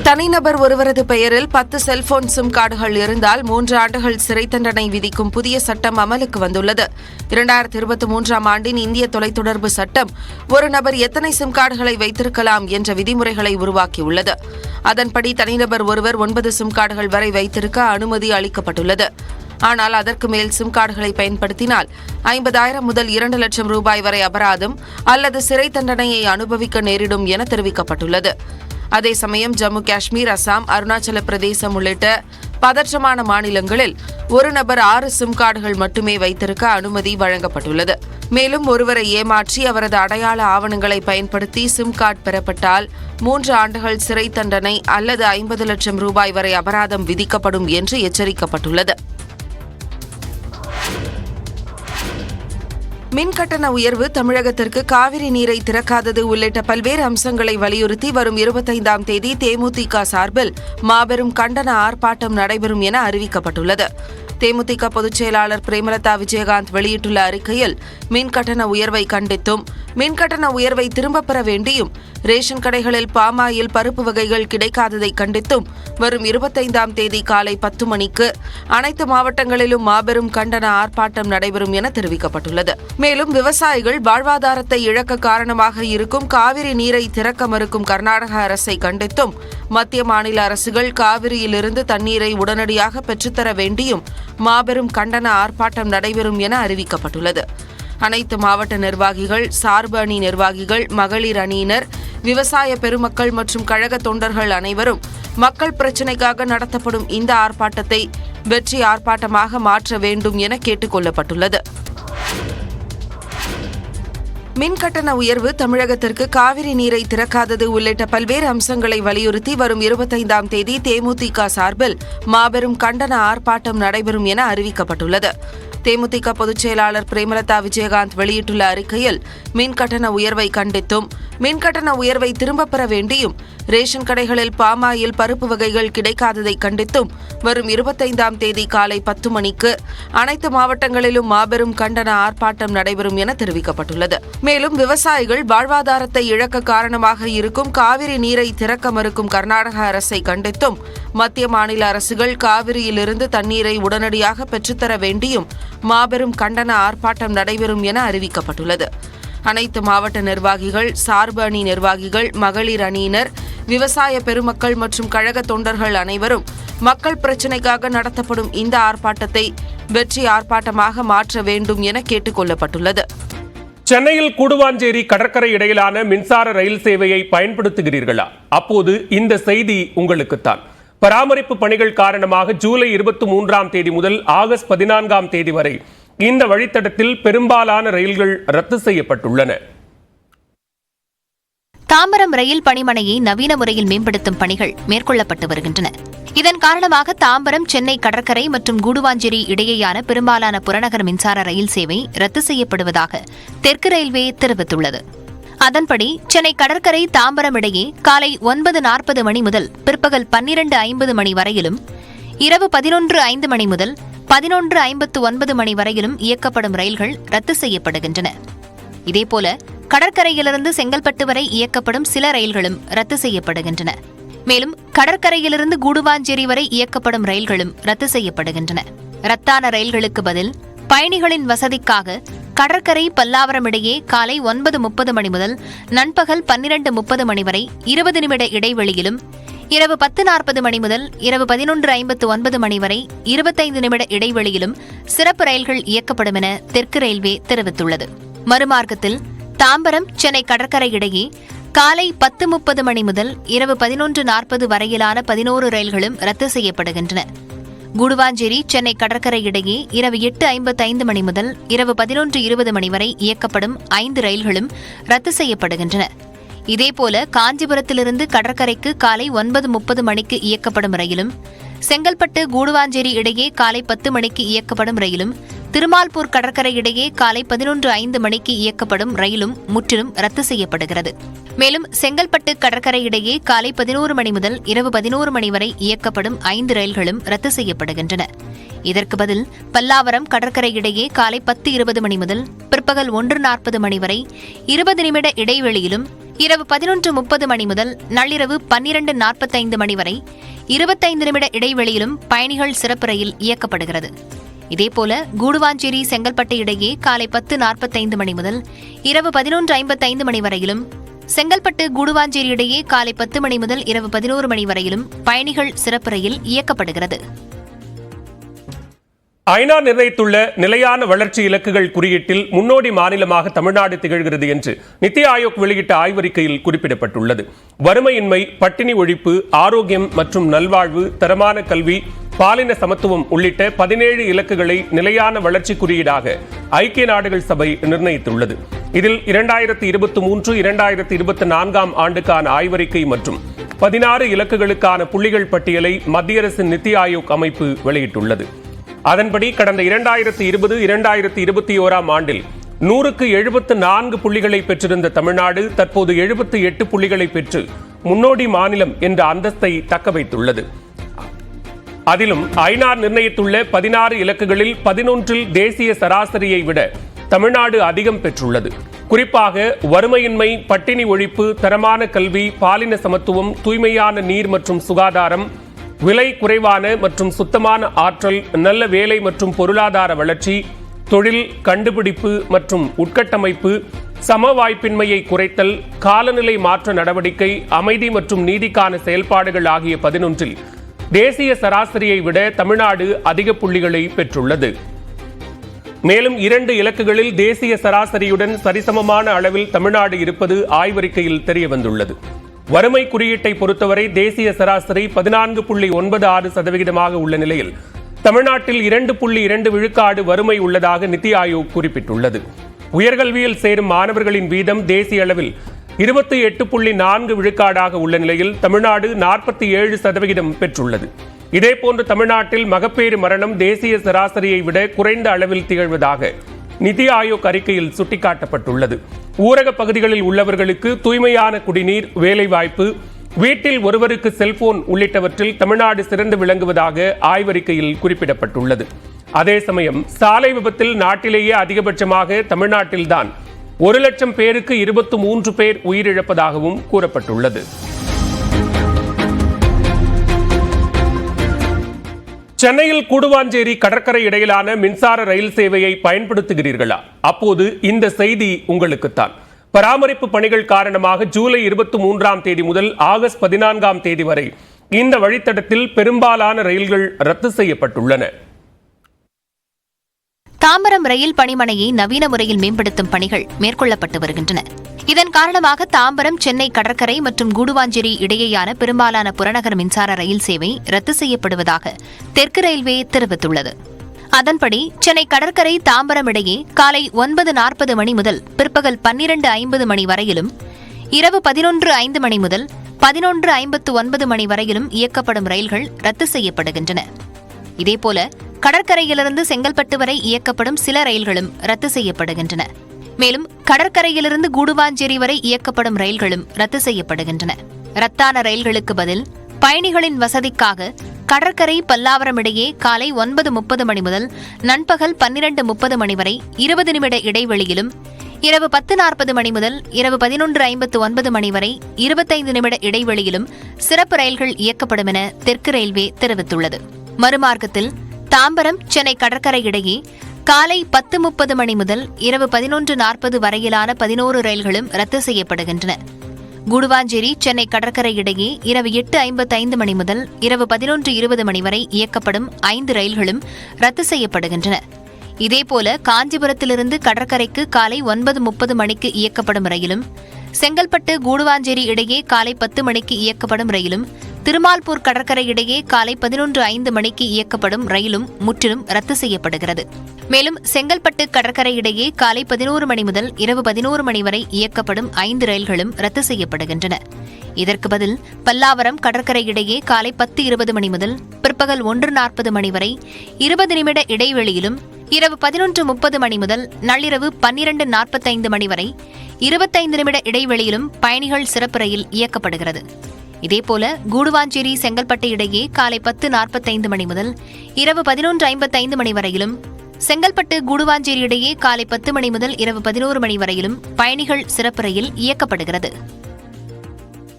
தனிநபர் ஒருவரது பெயரில் 10 செல்போன் சிம் கார்டுகள் இருந்தால் 3 ஆண்டுகள் சிறை தண்டனை விதிக்கும் புதிய சட்டம் அமலுக்கு வந்துள்ளது. 2023ஆம் ஆண்டின் இந்திய தொலைத்தொடர்பு சட்டம் ஒரு நபர் எத்தனை சிம் கார்டுகளை வைத்திருக்கலாம் என்ற விதிமுறைகளை உருவாக்கியுள்ளது. அதன்படி தனிநபர் ஒருவர் 9 சிம் கார்டுகள் வரை வைத்திருக்க அனுமதி அளிக்கப்பட்டுள்ளது. ஆனால் அதற்கு மேல் சிம் கார்டுகளை பயன்படுத்தினால் 50,000 முதல் 2 லட்சம் ரூபாய் வரை அபராதம் அல்லது சிறை தண்டனையை அனுபவிக்க நேரிடும் என தெரிவிக்கப்பட்டுள்ளது. அதே சமயம் ஜம்மு காஷ்மீர், அசாம், அருணாச்சல பிரதேசம் உள்ளிட்ட பதற்றமான மாநிலங்களில் ஒரு நபர் 6 சிம் கார்டுகள் மட்டுமே வைத்திருக்க அனுமதி வழங்கப்பட்டுள்ளது. மேலும் ஒருவரை ஏமாற்றி அவரது அடையாள ஆவணங்களை பயன்படுத்தி சிம் கார்டு பெறப்பட்டால் 3 ஆண்டுகள் சிறை தண்டனை அல்லது 50 லட்சம் ரூபாய் வரை அபராதம் விதிக்கப்படும் என்று எச்சரிக்கப்பட்டுள்ளது. மின்கட்டண உயர்வு, தமிழகத்திற்கு காவிரி நீரை திறக்காதது உள்ளிட்ட பல்வேறு அம்சங்களை வலியுறுத்தி வரும் 25ஆம் தேதி தேமுதிக சார்பில் மாபெரும் கண்டன ஆர்ப்பாட்டம் நடைபெறும் என அறிவிக்கப்பட்டுள்ளது. தேமுதிக பொதுச் செயலாளர் பிரேமலதா விஜயகாந்த் வெளியிட்டுள்ள அறிக்கையில் மின்கட்டண உயர்வை கண்டித்தும், மின்கட்டண உயர்வை திரும்பப் பெற வேண்டியும், ரேஷன் கடைகளில் பாமாயில் பருப்பு வகைகள் கிடைக்காததை கண்டித்தும் வரும் 25ஆம் தேதி காலை 10 மணிக்கு அனைத்து மாவட்டங்களிலும் மாபெரும் கண்டன ஆர்ப்பாட்டம் நடைபெறும் என தெரிவிக்கப்பட்டுள்ளது. மேலும் விவசாயிகள் வாழ்வாதாரத்தை இழக்க காரணமாக இருக்கும் காவிரி நீரை திறக்க மறுக்கும் கர்நாடக அரசை கண்டித்தும், மத்திய மாநில அரசுகள் காவிரியிலிருந்து தண்ணீரை உடனடியாக பெற்றுத்தர வேண்டியும் மாபெரும் கண்டன ஆர்ப்பாட்டம் நடைபெறும் என அறிவிக்கப்பட்டுள்ளது. அனைத்து மாவட்ட நிர்வாகிகள், சார்பு அணி நிர்வாகிகள், மகளிர் அணியினர், விவசாய பெருமக்கள் மற்றும் கழக தொண்டர்கள் அனைவரும் மக்கள் பிரச்சினைக்காக நடத்தப்படும் இந்த ஆர்ப்பாட்டத்தை வெற்றி ஆர்ப்பாட்டமாக மாற்ற வேண்டும் என கேட்டுக் கொள்ளப்பட்டுள்ளது. மின்கட்டண உயர்வு, தமிழகத்திற்கு காவிரி நீரை திறக்காதது உள்ளிட்ட பல்வேறு அம்சங்களை வலியுறுத்தி வரும் 25ஆம் தேதி தேமுதிக சார்பில் மாபெரும் கண்டன ஆர்ப்பாட்டம் நடைபெறும் என அறிவிக்கப்பட்டுள்ளது. தேமுதிக பொதுச் செயலாளர் பிரேமலதா விஜயகாந்த் வெளியிட்டுள்ள அறிக்கையில் மின்கட்டண உயர்வை கண்டித்தும், மின்கட்டண உயர்வை திரும்பப் பெற வேண்டியும், ரேஷன் கடைகளில் பாமாயில் பருப்பு வகைகள் கிடைக்காததை கண்டித்தும் வரும் 25ஆம் தேதி காலை 10 மணிக்கு அனைத்து மாவட்டங்களிலும் மாபெரும் கண்டன ஆர்ப்பாட்டம் நடைபெறும் என தெரிவிக்கப்பட்டுள்ளது. மேலும் விவசாயிகள் வாழ்வாதாரத்தை இழக்க காரணமாக இருக்கும் காவிரி நீரை திறக்க மறுக்கும் கர்நாடக அரசை கண்டித்தும், மத்திய மாநில அரசுகள் காவிரியிலிருந்து தண்ணீரை உடனடியாக பெற்றுத்தர வேண்டியும் மாபெரும் கண்டன ஆர்ப்பாட்டம் நடைபெறும் என அறிவிக்கப்பட்டுள்ளது. அனைத்து மாவட்ட நிர்வாகிகள், சார்பு அணி நிர்வாகிகள், மகளிர் அணியினர், விவசாய பெருமக்கள் மற்றும் கழக தொண்டர்கள் அனைவரும் மக்கள் பிரச்சினைக்காக நடத்தப்படும் இந்த ஆர்ப்பாட்டத்தை வெற்றி ஆர்ப்பாட்டமாக மாற்ற வேண்டும் என கேட்டுக் கொள்ளப்பட்டுள்ளது. சென்னையில் கூடுவாஞ்சேரி கடற்கரை இடையிலான மின்சார ரயில் சேவையை பயன்படுத்துகிறீர்களா? அப்போது இந்த செய்தி உங்களுக்குத்தான். பராமரிப்பு பணிகள் காரணமாக ஜூலை 23ஆம் தேதி முதல் ஆகஸ்ட் 14ஆம் தேதி வரை இந்த வழித்தடத்தில் பெரும்பாலான ரயில்கள் ரத்து செய்யப்பட்டுள்ளன. தாம்பரம் ரயில் பணிமனையை நவீன முறையில் மேம்படுத்தும் பணிகள் மேற்கொள்ளப்பட்டு வருகின்றன. இதன் காரணமாக தாம்பரம், சென்னை கடற்கரை மற்றும் கூடுவாஞ்சேரி இடையேயான பெரும்பாலான புறநகர் மின்சார ரயில் சேவை ரத்து செய்யப்படுவதாக தெற்கு ரயில்வே தெரிவித்துள்ளது. அதன்படி சென்னை கடற்கரை தாம்பரம் இடையே காலை 9:40 மணி முதல் பிற்பகல் 12:50 மணி வரையிலும், இரவு 11:05 மணி முதல் 11:59 மணி வரையிலும் இயக்கப்படும் ரயில்கள் ரத்து செய்யப்படுகின்றன. இதேபோல கடற்கரையிலிருந்து செங்கல்பட்டு வரை இயக்கப்படும் சில ரயில்களும் ரத்து செய்யப்படுகின்றன. மேலும் கடற்கரையிலிருந்து கூடுவாஞ்சேரி வரை இயக்கப்படும் ரயில்களும் ரத்து செய்யப்படுகின்றன. ரத்தான ரயில்களுக்கு பதில் பயணிகளின் வசதிக்காக கடற்கரை பல்லாவரம் இடையே காலை 9:30 மணி முதல் நண்பகல் 12:30 மணி வரை 20 நிமிட இடைவெளியிலும், இரவு 10:40 மணி முதல் இரவு 11:59 மணி வரை 25 நிமிட இடைவெளியிலும் சிறப்பு ரயில்கள் இயக்கப்படும் என தெற்கு ரயில்வே தெரிவித்துள்ளது. மறுமார்க்கத்தில் தாம்பரம், சென்னை கடற்கரை இடையே காலை 10:30 மணி முதல் இரவு 11:40 வரையிலான 11 ரயில்களும் ரத்து செய்யப்படுகின்றன. கூடுவாஞ்சேரி, சென்னை கடற்கரை இடையே இரவு 8:55 மணி முதல் இரவு 11:20 மணி வரை இயக்கப்படும் 5 ரயில்களும் ரத்து செய்யப்படுகின்றன. இதேபோல காஞ்சிபுரத்திலிருந்து கடற்கரைக்கு காலை 9:30 மணிக்கு இயக்கப்படும் ரயிலும், செங்கல்பட்டு கூடுவாஞ்சேரி இடையே காலை 10 மணிக்கு இயக்கப்படும் ரயிலும் திருமால்பூர் கடற்கரை இடையே காலை 11:05 மணிக்கு இயக்கப்படும் ரயிலும் முற்றிலும் ரத்து செய்யப்படுகிறது. மேலும் செங்கல்பட்டு கடற்கரை இடையே காலை 11 மணி முதல் இரவு 11 மணி வரை இயக்கப்படும் 5 ரயில்களும் ரத்து செய்யப்படுகின்றன. இதற்கு பதில் பல்லாவரம் கடற்கரை இடையே காலை 10:20 மணி முதல் பிற்பகல் 1:40 மணி வரை 20 நிமிட இடைவெளியிலும், இரவு 11:30 மணி முதல் நள்ளிரவு 12:45 மணி வரை 25 நிமிட இடைவெளியிலும் பயணிகள் சிறப்பு ரயில் இயக்கப்படுகிறது. இதேபோல கூடுவாஞ்சேரி செங்கல்பட்டு இடையே காலை 10:45 மணி முதல் இரவு 11:55 மணி வரையிலும், செங்கல்பட்டு கூடுவாஞ்சேரி இடையே காலை 10 மணி முதல் இரவு 11 மணி வரையிலும் பயணிகள் சிறப்பு ரயில் இயக்கப்படுகிறது. ஐநா நிர்ணயித்துள்ள நிலையான வளர்ச்சி இலக்குகள் குறியீட்டில் முன்னோடி மாநிலமாக தமிழ்நாடு திகழ்கிறது என்று நித்தி ஆயோக் வெளியிட்ட ஆய்வறிக்கையில் குறிப்பிடப்பட்டுள்ளது. வறுமையின்மை, பட்டினி ஒழிப்பு, ஆரோக்கியம் மற்றும் நல்வாழ்வு, தரமான கல்வி, பாலின சமத்துவம் உள்ளிட்ட 17 இலக்குகளை நிலையான வளர்ச்சி குறியீடாக ஐக்கிய நாடுகள் சபை நிர்ணயித்துள்ளது. இதில் 2023-2024 ஆண்டுக்கான ஆய்வறிக்கை மற்றும் 16 இலக்குகளுக்கான புள்ளிகள் பட்டியலை மத்திய அரசின் நித்தி ஆயோக் அமைப்பு வெளியிட்டுள்ளது. அதன்படி கடந்த 2020-2021 ஆண்டில் 100க்கு 74 புள்ளிகளை பெற்றிருந்த தமிழ்நாடு தற்போது 78 புள்ளிகளை பெற்று முன்னோடி மாநிலம் என்ற அந்தஸ்தை தக்கவைத்துள்ளது. அதிலும் ஐநா நிர்ணயித்துள்ள 16 இலக்குகளில் 11இல் தேசிய சராசரியை விட தமிழ்நாடு அதிகம் பெற்றுள்ளது. குறிப்பாக வறுமையின்மை, பட்டினி ஒழிப்பு, தரமான கல்வி, பாலின சமத்துவம், தூய்மையான நீர் மற்றும் சுகாதாரம், விலை குறைவான மற்றும் சுத்தமான ஆற்றல், நல்ல வேலை மற்றும் பொருளாதார வளர்ச்சி, தொழில், கண்டுபிடிப்பு மற்றும் உட்கட்டமைப்பு, சம வாய்ப்பின்மையை குறைத்தல், காலநிலை மாற்ற நடவடிக்கை, அமைதி மற்றும் நீதிக்கான செயல்பாடுகள் ஆகிய 11இல் தேசிய சராசரியை விட தமிழ்நாடு அதிக புள்ளிகளை பெற்றுள்ளது. மேலும் 2 இலக்குகளில் தேசிய சராசரியுடன் சரிசமமான அளவில் தமிழ்நாடு இருப்பது ஆய்வறிக்கையில் தெரியவந்துள்ளது. வறுமை குறியீட்டை பொறுத்தவரை தேசிய சராசரி 14.96% உள்ள நிலையில் தமிழ்நாட்டில் 2.2 விழுக்காடு வறுமை உள்ளதாக நித்தி ஆயோக் குறிப்பிட்டுள்ளது. உயர்கல்வியில் சேரும் மாணவர்களின் வீதம் தேசிய அளவில் 28.4 விழுக்காடாக உள்ள நிலையில் தமிழ்நாடு 47% பெற்றுள்ளது. இதேபோன்று தமிழ்நாட்டில் மகப்பேறு மரணம் தேசிய சராசரியை விட குறைந்த அளவில் திகழ்வதாக நித்தி ஆயோக் அறிக்கையில் சுட்டிக்காட்டப்பட்டுள்ளது. ஊரக பகுதிகளில் உள்ளவர்களுக்கு தூய்மையான குடிநீர், வேலைவாய்ப்பு, வீட்டில் ஒருவருக்கு செல்போன் உள்ளிட்டவற்றில் தமிழ்நாடு சிறந்து விளங்குவதாக ஆய்வறிக்கையில் குறிப்பிடப்பட்டுள்ளது. அதே சமயம் சாலை விபத்தில் நாட்டிலேயே அதிகபட்சமாக தமிழ்நாட்டில்தான் 1 லட்சம் பேருக்கு 23 பேர் உயிரிழப்பதாகவும் கூறப்பட்டுள்ளது. சென்னையில் கூடுவாஞ்சேரி கடற்கரை இடையிலான மின்சார ரயில் சேவையை பயன்படுத்துகிறீர்களா? அப்போது இந்த செய்தி உங்களுக்குத்தான். பராமரிப்பு பணிகள் காரணமாக ஜூலை 23ஆம் தேதி முதல் ஆகஸ்ட் 14ஆம் தேதி வரை இந்த வழித்தடத்தில் பெரும்பாலான ரயில்கள் ரத்து செய்யப்பட்டுள்ளன. தாம்பரம் ரயில் பணிமனையை நவீன முறையில் மேம்படுத்தும் பணிகள் மேற்கொள்ளப்பட்டு வருகின்றன. இதன் காரணமாக தாம்பரம், சென்னை கடற்கரை மற்றும் கூடுவாஞ்சேரி இடையேயான பெரும்பாலான புறநகர் மின்சார ரயில் சேவை ரத்து செய்யப்படுவதாக தெற்கு ரயில்வே தெரிவித்துள்ளது. அதன்படி சென்னை கடற்கரை தாம்பரம் இடையே காலை 9:40 மணி முதல் பிற்பகல் 12:50 மணி வரையிலும், இரவு 11:05 மணி முதல் 11:59 மணி வரையிலும் இயக்கப்படும் ரயில்கள் ரத்து செய்யப்படுகின்றன. இதேபோல கடற்கரையிலிருந்து செங்கல்பட்டு வரை இயக்கப்படும் சில ரயில்களும் ரத்து செய்யப்படுகின்றன. மேலும் கடற்கரையிலிருந்து கூடுவாஞ்சேரி வரை இயக்கப்படும் ரயில்களும் ரத்து செய்யப்படுகின்றன. ரத்தான ரயில்களுக்கு பதில் பயணிகளின் வசதிக்காக கடற்கரை பல்லாவரம் இடையே காலை 9:30 மணி முதல் நண்பகல் 12:30 மணி வரை 20 நிமிட இடைவெளியிலும், இரவு 10:40 மணி முதல் இரவு 11:59 மணி வரை 25 நிமிட இடைவெளியிலும் சிறப்பு ரயில்கள் இயக்கப்படும் என தெற்கு ரயில்வே தெரிவித்துள்ளது. மறுமார்க்கத்தில் தாம்பரம், சென்னை கடற்கரை இடையே காலை 10:30 மணி முதல் இரவு 11:40 வரையிலான 11 ரயில்களும் ரத்து செய்யப்படுகின்றன. கூடுவாஞ்சேரி, சென்னை கடற்கரை இடையே இரவு 8:55 மணி முதல் இரவு 11:20 மணி வரை இயக்கப்படும் 5 ரயில்களும் ரத்து செய்யப்படுகின்றன. இதேபோல காஞ்சிபுரத்திலிருந்து கடற்கரைக்கு காலை 9:30 மணிக்கு இயக்கப்படும் ரயிலும், செங்கல்பட்டு கூடுவாஞ்சேரி இடையே காலை 10 மணிக்கு இயக்கப்படும் ரயிலும், திருமால்பூர் கடற்கரை இடையே காலை 11:05 மணிக்கு இயக்கப்படும் ரயிலும் முற்றிலும் ரத்து செய்யப்படுகிறது. மேலும் செங்கல்பட்டு கடற்கரை இடையே காலை 11 மணி முதல் இரவு 11 மணி வரை இயக்கப்படும் 5 ரயில்களும் ரத்து செய்யப்படுகின்றன. இதற்கு பதில் பல்லாவரம் கடற்கரை இடையே காலை 10:20 மணி முதல் பிற்பகல் 1:40 மணி வரை 20 நிமிட இடைவெளியிலும், இரவு 11:30 மணி முதல் நள்ளிரவு 12:45 மணி வரை 25 நிமிட இடைவெளியிலும் பயணிகள் சிறப்பு ரயில் இயக்கப்படுகிறது. இதேபோல கூடுவாஞ்சேரி செங்கல்பட்டு இடையே காலை 10:45 மணி முதல் இரவு 11:55 மணி வரையிலும், செங்கல்பட்டு கூடுவாஞ்சேரி இடையே காலை 10 மணி முதல் இரவு 11 மணி வரையிலும் பயணிகள் சிறப்பு ரயில் இயக்கப்படுகிறது.